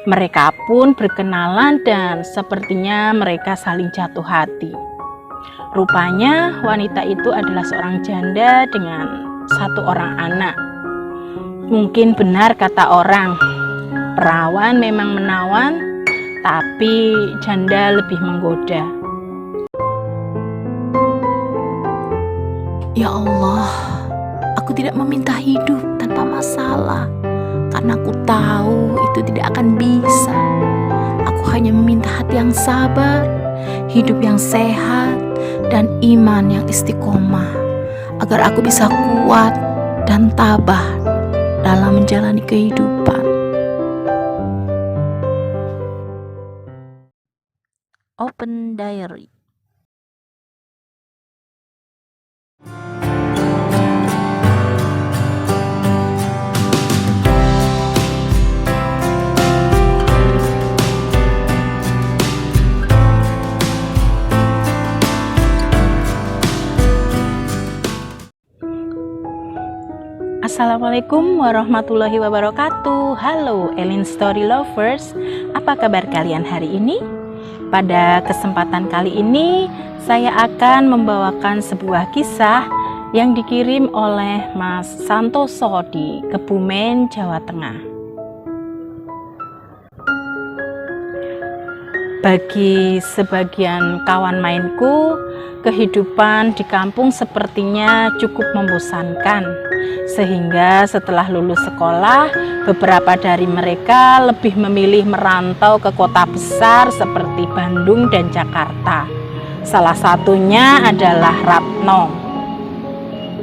Mereka pun berkenalan dan sepertinya mereka saling jatuh hati. Rupanya wanita itu adalah seorang janda dengan 1 orang anak. Mungkin benar kata orang, perawan memang menawan, tapi janda lebih menggoda. Ya Allah, aku tidak meminta hidup tanpa masalah, karena aku tahu itu tidak akan bisa. Aku hanya meminta hati yang sabar, hidup yang sehat, dan iman yang istiqomah, agar aku bisa kuat dan tabah dalam menjalani kehidupan. Open Diary. Assalamualaikum warahmatullahi wabarakatuh. Halo Elin Story Lovers, apa kabar kalian hari ini? Pada kesempatan kali ini saya akan membawakan sebuah kisah yang dikirim oleh Mas Santoso di Kebumen, Jawa Tengah. Bagi sebagian kawan mainku, kehidupan di kampung sepertinya cukup membosankan, sehingga setelah lulus sekolah, beberapa dari mereka lebih memilih merantau ke kota besar seperti Bandung dan Jakarta. Salah satunya adalah Ratno.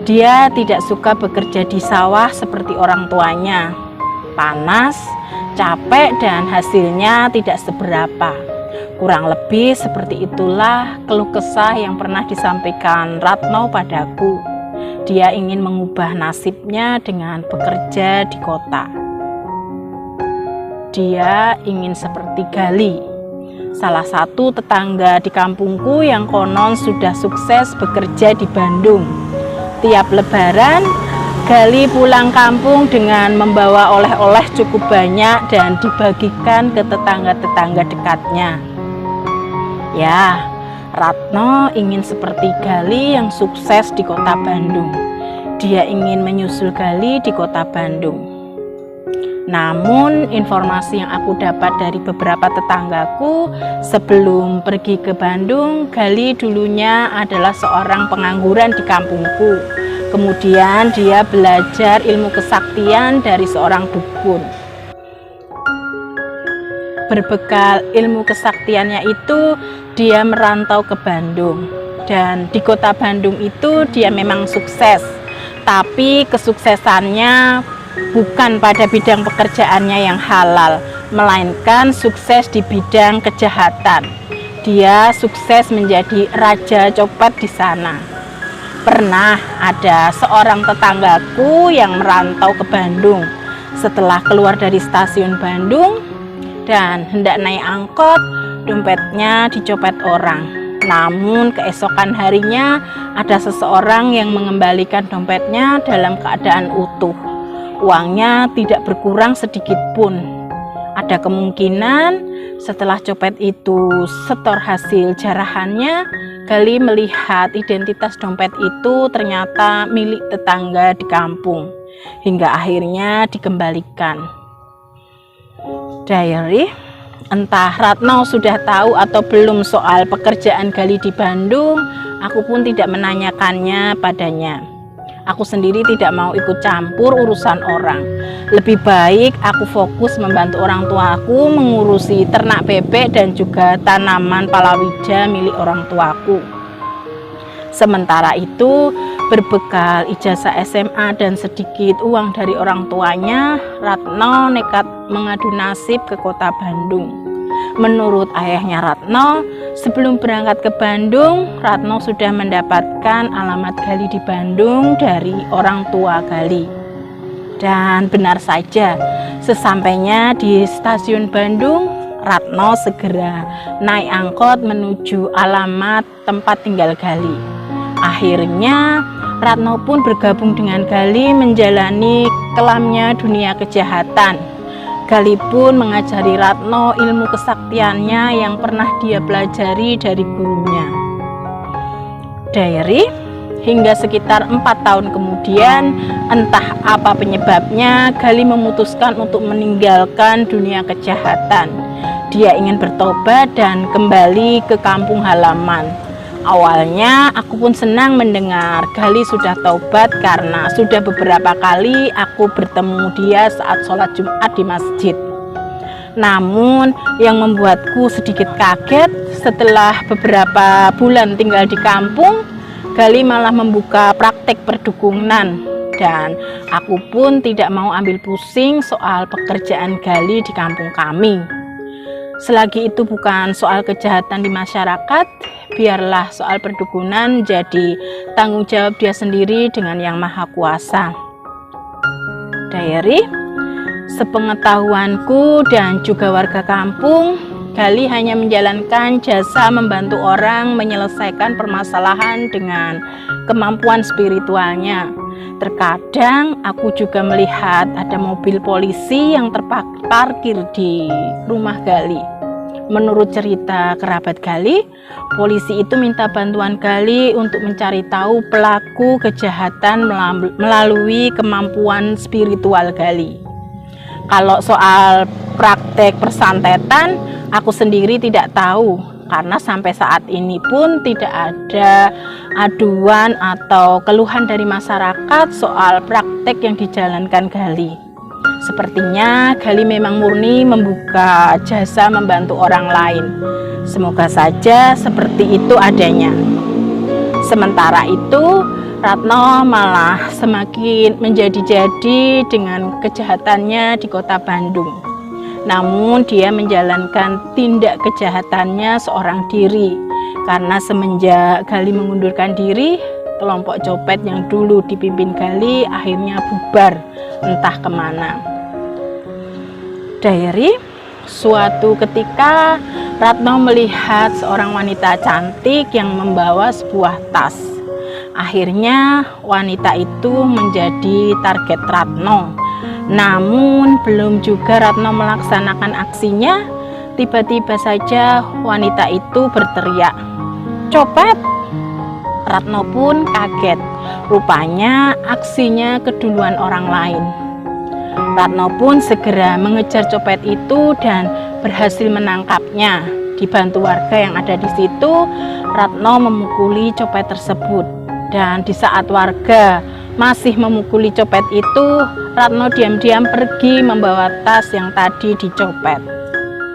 Dia tidak suka bekerja di sawah seperti orang tuanya. Panas, capek, dan hasilnya tidak seberapa. Kurang lebih seperti itulah keluh kesah yang pernah disampaikan Ratno padaku. Dia ingin mengubah nasibnya dengan bekerja di kota. Dia ingin seperti Gali, salah satu tetangga di kampungku yang konon sudah sukses bekerja di Bandung. Tiap lebaran, Gali pulang kampung dengan membawa oleh-oleh cukup banyak dan dibagikan ke tetangga-tetangga dekatnya. Ya, Ratno ingin seperti Gali yang sukses di kota Bandung. Dia ingin menyusul Gali di kota Bandung. Namun informasi yang aku dapat dari beberapa tetanggaku, sebelum pergi ke Bandung, Gali dulunya adalah seorang pengangguran di kampungku. Kemudian dia belajar ilmu kesaktian dari seorang dukun. Berbekal ilmu kesaktiannya itu, dia merantau ke Bandung. Dan di kota Bandung itu dia memang sukses. Tapi kesuksesannya bukan pada bidang pekerjaannya yang halal, melainkan sukses di bidang kejahatan. Dia sukses menjadi raja copet di sana. Pernah ada seorang tetanggaku yang merantau ke Bandung. Setelah keluar dari stasiun Bandung dan hendak naik angkot, dompetnya dicopet orang. Namun keesokan harinya ada seseorang yang mengembalikan dompetnya dalam keadaan utuh. Uangnya tidak berkurang sedikit pun. Ada kemungkinan setelah copet itu setor hasil jarahannya, Gali melihat identitas dompet itu ternyata milik tetangga di kampung. Hingga akhirnya dikembalikan. Diary, entah Ratno sudah tahu atau belum soal pekerjaan Gali di Bandung, aku pun tidak menanyakannya padanya. Aku sendiri tidak mau ikut campur urusan orang. Lebih baik aku fokus membantu orang tuaku mengurusi ternak bebek dan juga tanaman palawija milik orang tuaku. Sementara itu, berbekal ijazah SMA dan sedikit uang dari orang tuanya, Ratno nekat mengadu nasib ke kota Bandung. Menurut ayahnya Ratno, sebelum berangkat ke Bandung, Ratno sudah mendapatkan alamat Gali di Bandung dari orang tua Gali. Dan benar saja, sesampainya di stasiun Bandung, Ratno segera naik angkot menuju alamat tempat tinggal Gali. Akhirnya Ratno pun bergabung dengan Gali menjalani kelamnya dunia kejahatan. Gali pun mengajari Ratno ilmu kesaktiannya yang pernah dia pelajari dari gurunya. Diary, hingga sekitar 4 tahun kemudian, entah apa penyebabnya, Gali memutuskan untuk meninggalkan dunia kejahatan. Dia ingin bertobat dan kembali ke kampung halaman. Awalnya aku pun senang mendengar Gali sudah taubat karena sudah beberapa kali aku bertemu dia saat sholat Jumat di masjid. Namun yang membuatku sedikit kaget, setelah beberapa bulan tinggal di kampung, Gali malah membuka praktek perdukunan, dan aku pun tidak mau ambil pusing soal pekerjaan Gali di kampung kami. Selagi itu bukan soal kejahatan di masyarakat, biarlah soal perdukunan jadi tanggung jawab dia sendiri dengan Yang Maha Kuasa. Diary, sepengetahuanku dan juga warga kampung, Gali hanya menjalankan jasa membantu orang menyelesaikan permasalahan dengan kemampuan spiritualnya. Terkadang aku juga melihat ada mobil polisi yang terparkir di rumah Gali. Menurut cerita kerabat Gali, polisi itu minta bantuan Gali untuk mencari tahu pelaku kejahatan melalui kemampuan spiritual Gali. Kalau soal praktek persantetan, aku sendiri tidak tahu, karena sampai saat ini pun tidak ada aduan atau keluhan dari masyarakat soal praktek yang dijalankan Gali. Sepertinya Gali memang murni membuka jasa membantu orang lain. Semoga saja seperti itu adanya. Sementara itu, Ratno malah semakin menjadi-jadi dengan kejahatannya di kota Bandung. Namun dia menjalankan tindak kejahatannya seorang diri, karena semenjak Gali mengundurkan diri, kelompok copet yang dulu dipimpin Gali akhirnya bubar entah kemana. Diary, suatu ketika Ratno melihat seorang wanita cantik yang membawa sebuah tas. Akhirnya wanita itu menjadi target Ratno. Namun belum juga Ratno melaksanakan aksinya, tiba-tiba saja wanita itu berteriak, "Copet!" Ratno pun kaget. Rupanya aksinya keduluan orang lain. Ratno pun segera mengejar copet itu dan berhasil menangkapnya. Dibantu warga yang ada di situ, Ratno memukuli copet tersebut. Dan di saat warga masih memukuli copet itu, Ratno diam-diam pergi membawa tas yang tadi dicopet.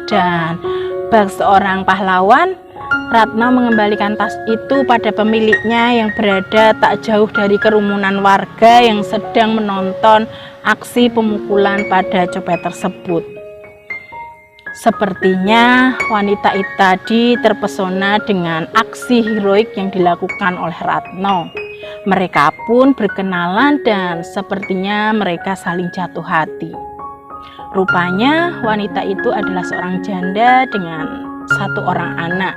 Dan bak seorang pahlawan, Ratno mengembalikan tas itu pada pemiliknya yang berada tak jauh dari kerumunan warga yang sedang menonton aksi pemukulan pada copet tersebut. Sepertinya wanita itu tadi terpesona dengan aksi heroik yang dilakukan oleh Ratno. Mereka pun berkenalan dan sepertinya mereka saling jatuh hati. Rupanya wanita itu adalah seorang janda dengan 1 orang anak.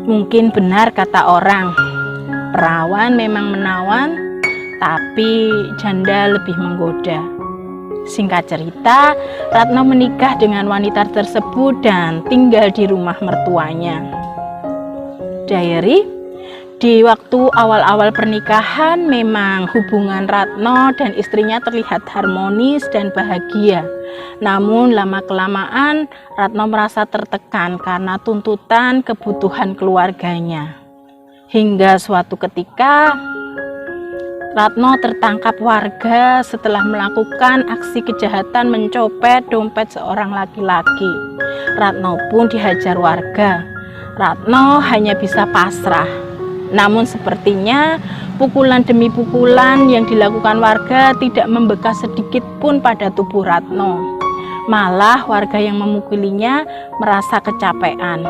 Mungkin benar kata orang, perawan memang menawan, tapi janda lebih menggoda. Singkat cerita, Ratno menikah dengan wanita tersebut dan tinggal di rumah mertuanya. Diary, di waktu awal-awal pernikahan memang hubungan Ratno dan istrinya terlihat harmonis dan bahagia. Namun lama-kelamaan Ratno merasa tertekan karena tuntutan kebutuhan keluarganya. Hingga suatu ketika Ratno tertangkap warga setelah melakukan aksi kejahatan mencopet dompet seorang laki-laki. Ratno pun dihajar warga. Ratno hanya bisa pasrah. Namun sepertinya pukulan demi pukulan yang dilakukan warga tidak membekas sedikit pun pada tubuh Ratno. Malah warga yang memukulinya merasa kecapean.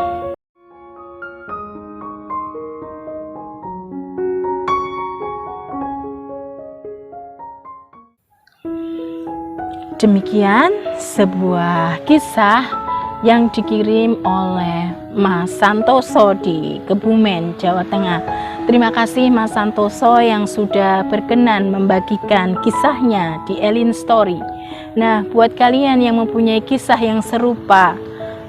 Demikian sebuah kisah yang dikirim oleh Mas Santoso di Kebumen, Jawa Tengah. Terima kasih Mas Santoso yang sudah berkenan membagikan kisahnya di Elin Story. Nah, buat kalian yang mempunyai kisah yang serupa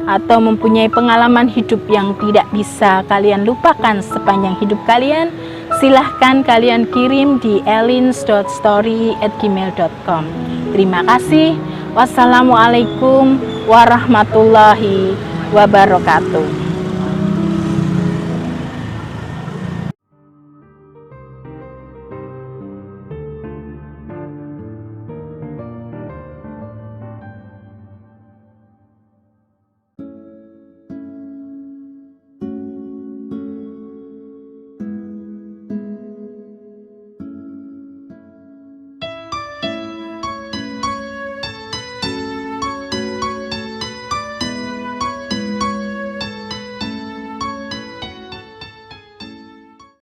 atau mempunyai pengalaman hidup yang tidak bisa kalian lupakan sepanjang hidup kalian, silahkan kalian kirim di elins.story@gmail.com. Terima kasih. Wassalamualaikum warahmatullahi wabarakatuh.